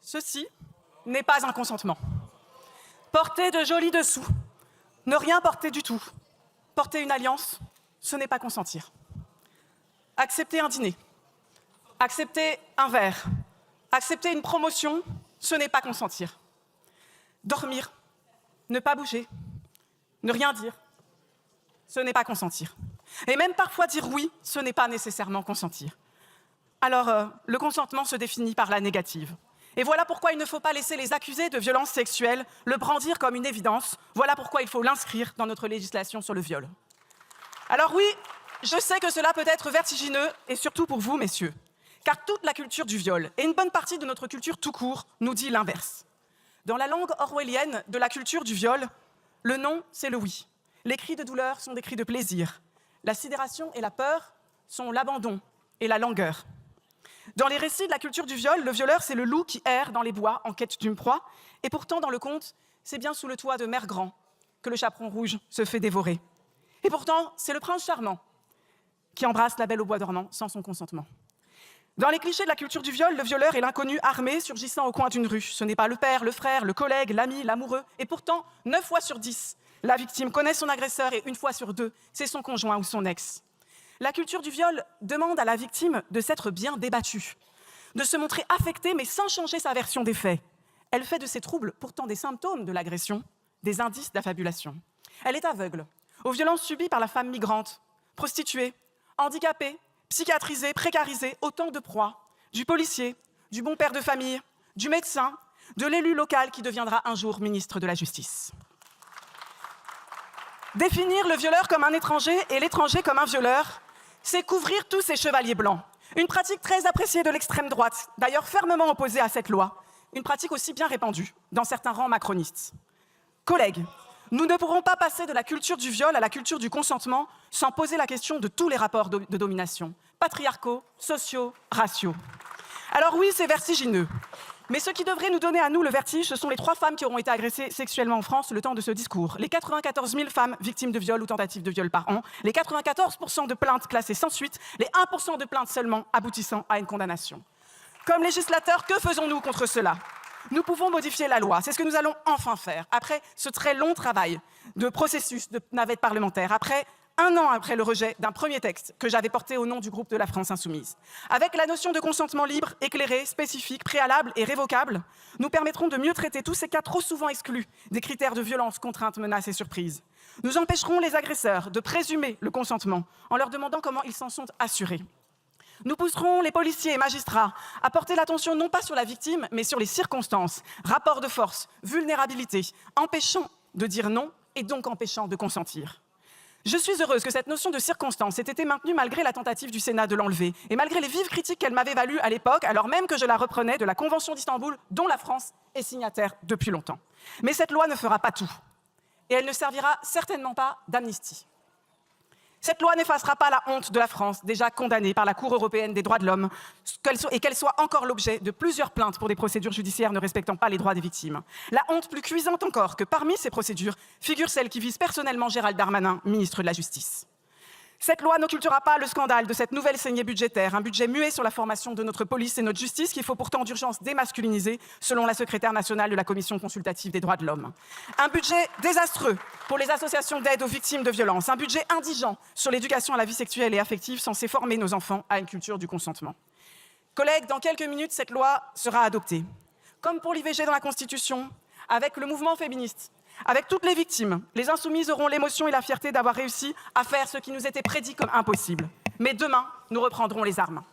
Ceci n'est pas un consentement. Porter de jolis dessous, ne rien porter du tout, porter une alliance, ce n'est pas consentir. Accepter un dîner, accepter un verre, accepter une promotion, ce n'est pas consentir. Dormir, ne pas bouger, ne rien dire, ce n'est pas consentir. Et même parfois dire oui, ce n'est pas nécessairement consentir. Alors, le consentement se définit par la négative. Et voilà pourquoi il ne faut pas laisser les accusés de violences sexuelles le brandir comme une évidence. Voilà pourquoi il faut l'inscrire dans notre législation sur le viol. Alors oui, je sais que cela peut être vertigineux, et surtout pour vous, messieurs, car toute la culture du viol, et une bonne partie de notre culture tout court, nous dit l'inverse. Dans la langue orwellienne de la culture du viol, le non, c'est le oui. Les cris de douleur sont des cris de plaisir. La sidération et la peur sont l'abandon et la langueur. Dans les récits de la culture du viol, le violeur, c'est le loup qui erre dans les bois en quête d'une proie. Et pourtant, dans le conte, c'est bien sous le toit de Mère Grand que le chaperon rouge se fait dévorer. Et pourtant, c'est le prince charmant qui embrasse la belle au bois dormant sans son consentement. Dans les clichés de la culture du viol, le violeur est l'inconnu armé surgissant au coin d'une rue. Ce n'est pas le père, le frère, le collègue, l'ami, l'amoureux. Et pourtant, 9 fois sur 10, la victime connaît son agresseur et 1 fois sur 2, c'est son conjoint ou son ex. La culture du viol demande à la victime de s'être bien débattue, de se montrer affectée mais sans changer sa version des faits. Elle fait de ces troubles, pourtant des symptômes de l'agression, des indices d'affabulation. Elle est aveugle aux violences subies par la femme migrante, prostituée, handicapée, psychiatrisée, précarisée, autant de proies, du policier, du bon père de famille, du médecin, de l'élu local qui deviendra un jour ministre de la Justice. Définir le violeur comme un étranger et l'étranger comme un violeur, c'est couvrir tous ces chevaliers blancs. Une pratique très appréciée de l'extrême droite, d'ailleurs fermement opposée à cette loi. Une pratique aussi bien répandue dans certains rangs macronistes. Collègues, nous ne pourrons pas passer de la culture du viol à la culture du consentement sans poser la question de tous les rapports de domination, patriarcaux, sociaux, raciaux. Alors oui, c'est vertigineux. Mais ce qui devrait nous donner à nous le vertige, ce sont les 3 femmes qui auront été agressées sexuellement en France le temps de ce discours. Les 94 000 femmes victimes de viol ou tentatives de viol par an, les 94% de plaintes classées sans suite, les 1% de plaintes seulement aboutissant à une condamnation. Comme législateurs, que faisons-nous contre cela ? Nous pouvons modifier la loi, c'est ce que nous allons enfin faire. Après ce très long travail de processus de navette parlementaire, après 1 an après le rejet d'un premier texte que j'avais porté au nom du groupe de la France Insoumise. Avec la notion de consentement libre, éclairé, spécifique, préalable et révocable, nous permettrons de mieux traiter tous ces cas trop souvent exclus des critères de violence, contrainte, menace et surprise. Nous empêcherons les agresseurs de présumer le consentement en leur demandant comment ils s'en sont assurés. Nous pousserons les policiers et magistrats à porter l'attention non pas sur la victime, mais sur les circonstances, rapports de force, vulnérabilité, empêchant de dire non et donc empêchant de consentir. Je suis heureuse que cette notion de circonstance ait été maintenue malgré la tentative du Sénat de l'enlever et malgré les vives critiques qu'elle m'avait values à l'époque, alors même que je la reprenais de la Convention d'Istanbul, dont la France est signataire depuis longtemps. Mais cette loi ne fera pas tout. Et elle ne servira certainement pas d'amnistie. Cette loi n'effacera pas la honte de la France, déjà condamnée par la Cour européenne des droits de l'homme, et qu'elle soit encore l'objet de plusieurs plaintes pour des procédures judiciaires ne respectant pas les droits des victimes. La honte plus cuisante encore que parmi ces procédures figure celle qui vise personnellement Gérald Darmanin, ministre de la Justice. Cette loi n'occultera pas le scandale de cette nouvelle saignée budgétaire, un budget muet sur la formation de notre police et notre justice qu'il faut pourtant d'urgence démasculiniser, selon la secrétaire nationale de la Commission consultative des droits de l'homme. Un budget désastreux pour les associations d'aide aux victimes de violences, un budget indigent sur l'éducation à la vie sexuelle et affective censé former nos enfants à une culture du consentement. Collègues, dans quelques minutes, cette loi sera adoptée. Comme pour l'IVG dans la Constitution, avec le mouvement féministe, avec toutes les victimes, les insoumises auront l'émotion et la fierté d'avoir réussi à faire ce qui nous était prédit comme impossible. Mais demain, nous reprendrons les armes.